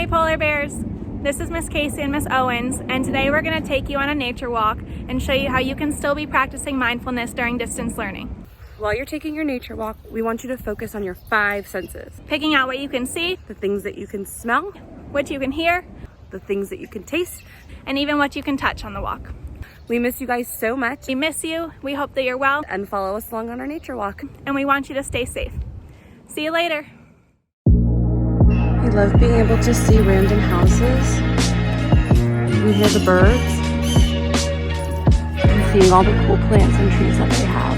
Polar Bears! This is Miss Casey and Miss Owens, and today we're going to take you on a nature walk and show you how you can still be practicing mindfulness during distance learning. While you're taking your nature walk, we want you to focus on your 5 senses. Picking out what you can see, The things that you can smell, what you can hear, the things that you can taste. and even what you can touch on the walk. We miss you guys so much, We miss you, we hope that you're well, and follow us along on our nature walk. and we want you to stay safe. See you later! We love being able to see random houses. We hear the birds and seeing all the cool plants and trees that they have.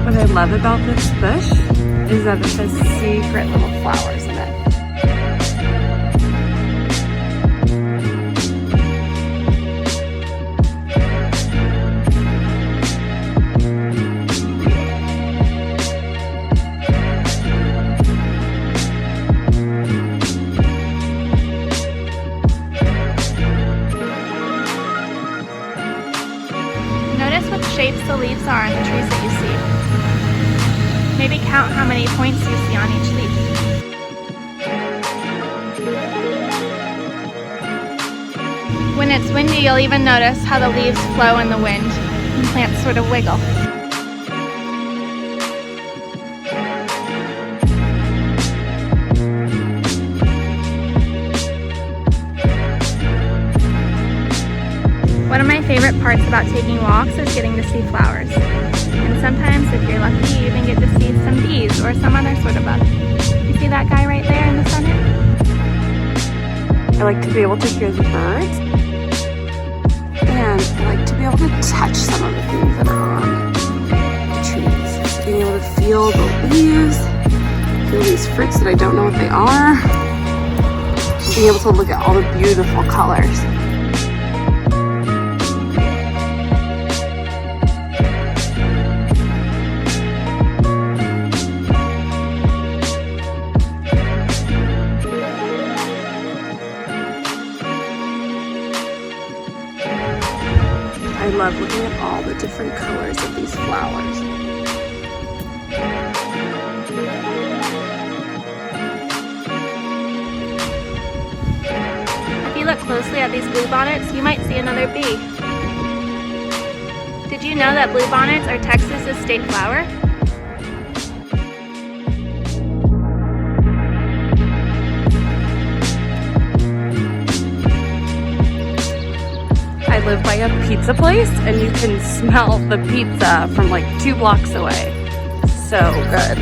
What I love about this bush is that it has secret little flowers in it. Notice what shapes the leaves are on the trees that you see. Maybe count how many points you see on each leaf. When it's windy, you'll even notice how the leaves flow in the wind and plants sort of wiggle. One of my favorite parts about taking walks is getting to see flowers. And sometimes, if you're lucky, you even get to see some bees or some other sort of bug. You see that guy right there in the center? I like to be able to hear the birds, and I like to be able to touch some of the things that are on the trees. So being able to feel the leaves, feel these fruits that I don't know what they are, and being able to look at all the beautiful colors. I love looking at all the different colors of these flowers. If you look closely at these bluebonnets, you might see another bee. Did you know that bluebonnets are Texas's state flower? I live by a pizza place, and you can smell the pizza from like 2 blocks away. So good.